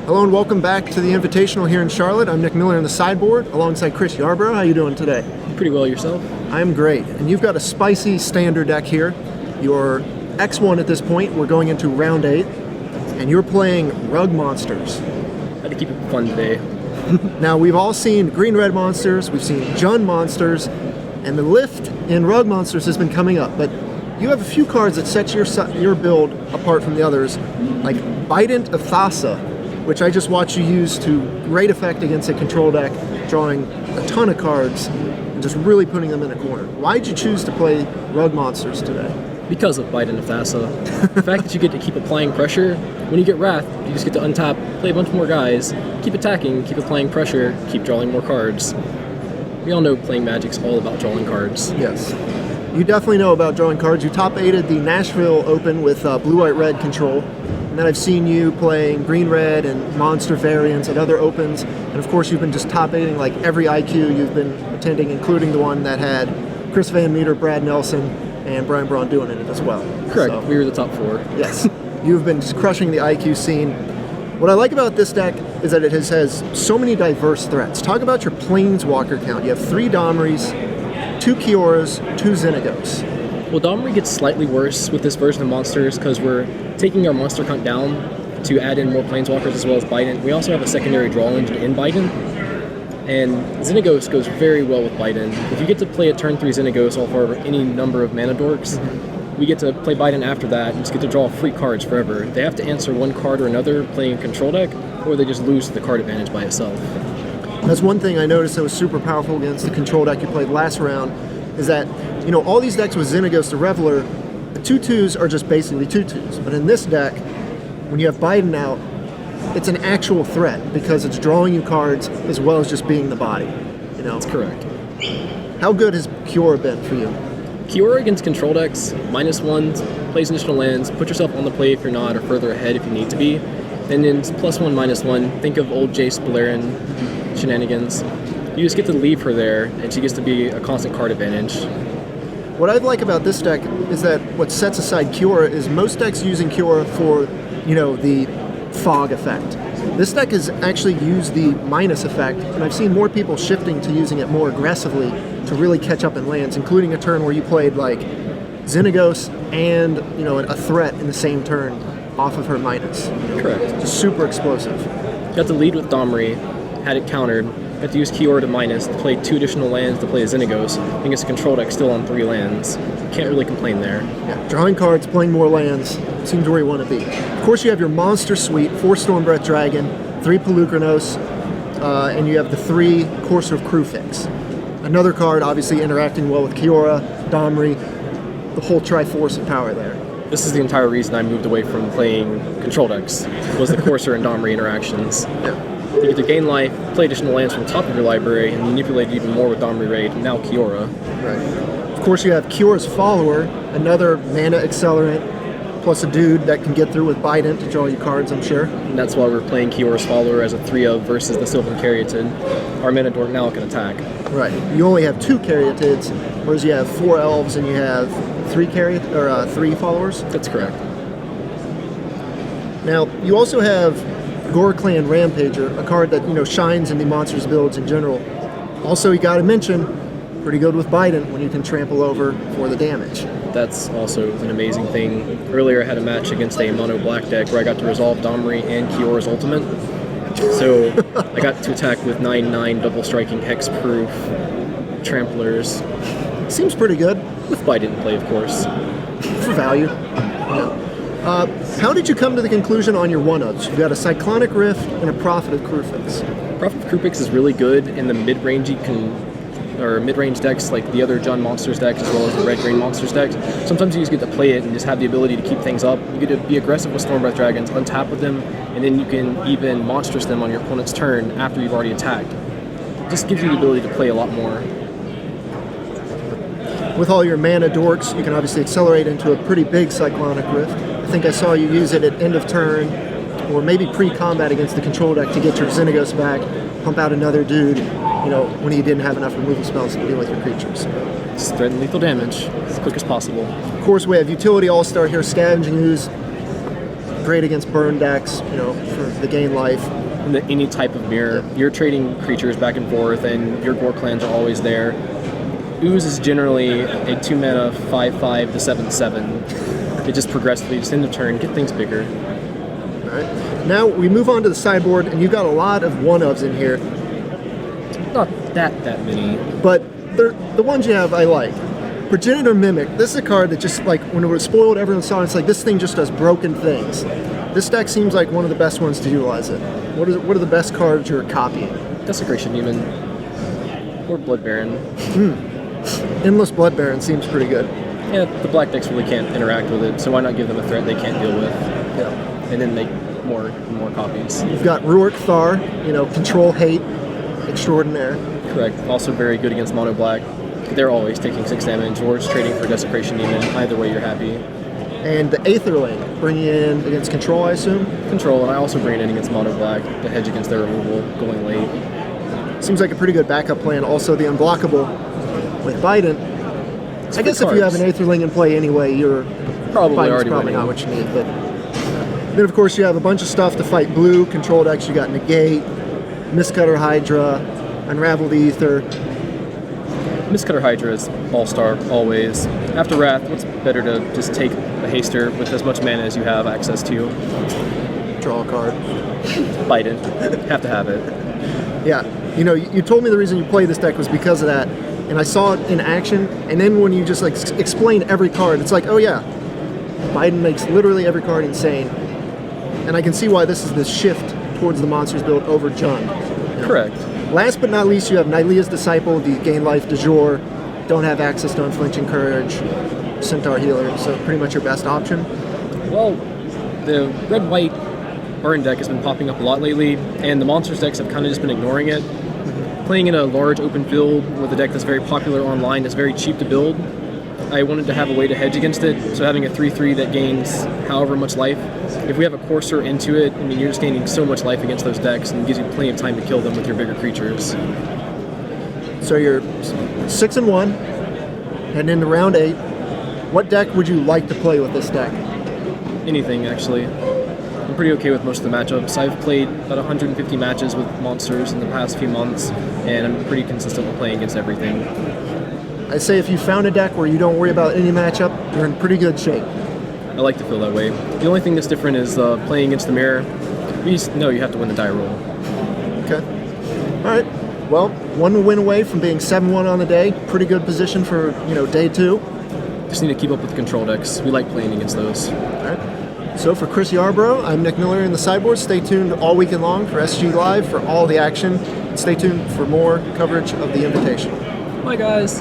Hello and welcome back to the Invitational here in Charlotte. I'm Nick Miller on the sideboard alongside Chris Yarbrough. How you doing today? Pretty well yourself. I'm great. And you've got a spicy standard deck here. You're X1 at this point. We're going into round 8. And you're playing Rug Monsters. Had to keep it fun today. Now, we've all seen green-red monsters. We've seen Jund monsters. And the lift in Rug Monsters has been coming up. But you have a few cards that set your build apart from the others, like Bident of Thassa, which I just watched you use to great effect against a control deck, drawing a ton of cards and just really putting them in a corner. Why did you choose to play Rug Monsters today? Because of Bident of Thassa. The fact that you get to keep applying pressure, when you get Wrath, you just get to untap, play a bunch more guys, keep attacking, keep applying pressure, keep drawing more cards. We all know playing Magic's all about drawing cards. Yes. You definitely know about drawing cards. You top-8'd the Nashville Open with blue-white-red control. And then I've seen you playing green-red and monster variants at other opens. And of course, you've been just top-8ing like every IQ you've been attending, including the one that had Chris Van Meter, Brad Nelson, and Brian Braun doing it as well. Correct. So, we were the top 4. Yes. You've been just crushing the IQ scene. What I like about this deck is that it has so many diverse threats. Talk about your Planeswalker count. You have 3 Domries, 2 Kioras, 2 Xenagos. Well, Domri gets slightly worse with this version of monsters because we're taking our monster count down to add in more Planeswalkers as well as Bident. We also have a secondary draw engine in Bident, and Xenagos goes very well with Bident. If you get to play a turn 3 Xenagos off of any number of mana dorks, we get to play Bident after that and just get to draw free cards forever. They have to answer one card or another playing a control deck, or they just lose the card advantage by itself. That's one thing I noticed that was super powerful against the control deck you played last round, is that, you know, all these decks with Xenagos the Reveler, the 2/2s are just basically 2/2s. But in this deck, when you have Bident out, it's an actual threat because it's drawing you cards as well as just being the body. You know? That's correct. How good has Kiora been for you? Kiora against control decks, -1, plays additional lands, put yourself on the play if you're not, or further ahead if you need to be. And then +1, -1, think of old Jace Balerian shenanigans. You just get to leave her there, and she gets to be a constant card advantage. What I like about this deck is that what sets aside Kiora is most decks using Kiora for, you know, the fog effect. This deck has actually used the minus effect, and I've seen more people shifting to using it more aggressively to really catch up in lands, including a turn where you played like Xenagos and, you know, a threat in the same turn off of her minus. Correct. Just super explosive. Got to lead with Domri, had it countered, got to use Kiora to minus to play 2 additional lands to play a Xenagos, and gets a control deck still on 3 lands. Can't really complain there. Yeah, drawing cards, playing more lands, seems where you want to be. Of course, you have your monster suite, 4 Stormbreath Dragon, 3 Pelucranos, and you have the 3 Courser of Krufix. Another card, obviously interacting well with Kiora, Domri, the whole Triforce of power there. This is the entire reason I moved away from playing control decks, was the Courser and Domri interactions. Yeah. You get to gain life, play additional lands from the top of your library, and manipulate it even more with Domri Raid, and now Kiora. Right. Of course, you have Kiora's Follower, another mana accelerant, plus a dude that can get through with Bident to draw you cards, I'm sure. And that's why we're playing Kiora's Follower as a 3-of versus the Sylvan Caryatid. Our mana dork now can attack. Right. You only have 2 Caryatids, whereas you have 4 Elves and you have 3 followers. That's correct. Now, you also have Gore Clan Rampager, a card that, you know, shines in the monsters builds in general. Also, you got to mention, pretty good with Bident when you can trample over for the damage. That's also an amazing thing. Earlier I had a match against a mono black deck where I got to resolve Domri and Kiora's ultimate. So I got to attack with 9/9 double striking hexproof tramplers. Seems pretty good. With Bident in play, of course. For value. Yeah. How did you come to the conclusion on your 1-ups? You've got a Cyclonic Rift and a Prophet of Krufix. Prophet of Krufix is really good in the mid-range decks like the other Jund Monsters decks as well as the red-green Monsters decks. Sometimes you just get to play it and just have the ability to keep things up. You get to be aggressive with Stormbreath Dragons, untap with them, and then you can even monstrous them on your opponent's turn after you've already attacked. It just gives you the ability to play a lot more. With all your mana dorks, you can obviously accelerate into a pretty big Cyclonic Rift. I think I saw you use it at end of turn, or maybe pre-combat against the control deck to get your Xenagos back, pump out another dude, you know, when you didn't have enough removal spells to deal with your creatures. Just threaten lethal damage as quick as possible. Of course, we have Utility All-Star here, Scavenging Ooze. great against burn decks, for the gain life. In any type of mirror, you're trading creatures back and forth, and your Gore clans are always there. Ooze is generally a 2-mana 5/5 to 7/7. It just progressively, just end of turn, get things bigger. All right. Now we move on to the sideboard, and you've got a lot of one-ofs in here, Not that many. but the ones you have I like. Progenitor Mimic. This is a card that just, like, when it was spoiled, everyone saw it. It's like, this thing just does broken things. This deck seems like one of the best ones to utilize it. What are the best cards you're copying? Desecration Demon or Blood Baron. Endless Blood Baron seems pretty good. Yeah, the black decks really can't interact with it, so why not give them a threat they can't deal with, Yeah. and then make more copies. You've got Rurik Thar, control hate extraordinaire. Correct. Also very good against mono black. They're always taking 6 damage, or just trading for Desecration Demon. Either way, you're happy. And the Aetherling, bringing in against control, I assume? Control, and I also bring it in against mono black to hedge against their removal going late. Seems like a pretty good backup plan. Also, the Unblockable with Bident. I guess if you have an Aetherling in play anyway, your Probably Bident's already probably winning. not what you need. But then, of course, you have a bunch of stuff to fight blue. Control decks, you got Negate, Mistcutter Hydra, Unraveled Ether. Mistcutter Hydra is all-star, always. After Wrath, what's better to just take a haster with as much mana as you have access to? Draw a card. Biden. Have to have it. Yeah, you told me the reason you play this deck was because of that, and I saw it in action, and then when you just like explain every card, it's like, oh yeah, Biden makes literally every card insane, and I can see why this is this shift towards the monsters build over Jund. Correct. Last but not least, you have Nylea's Disciple, the gain life du jour, don't have access to Unflinching Courage, Centaur Healer, so pretty much your best option. Well, the red-white burn deck has been popping up a lot lately, and the monsters decks have kind of just been ignoring it. Playing in a large open field with a deck that's very popular online that's very cheap to build, I wanted to have a way to hedge against it, so having a 3/3 that gains however much life, if we have a Courser into it, I mean, you're just gaining so much life against those decks, and it gives you plenty of time to kill them with your bigger creatures. So you're 6-1, heading into round 8. What deck would you like to play with this deck? Anything, actually. I'm pretty okay with most of the matchups. I've played about 150 matches with monsters in the past few months, and I'm pretty consistent with playing against everything. I say if you found a deck where you don't worry about any matchup, you're in pretty good shape. I like to feel that way. The only thing that's different is playing against the mirror. You know you have to win the die roll. Okay. All right. Well, one win away from being 7-1 on the day. Pretty good position for, day 2. Just need to keep up with the control decks. We like playing against those. All right. So for Chris Yarbrough, I'm Nick Miller in the sideboard. Stay tuned all weekend long for SG Live for all the action. Stay tuned for more coverage of the Invitational. Bye, guys.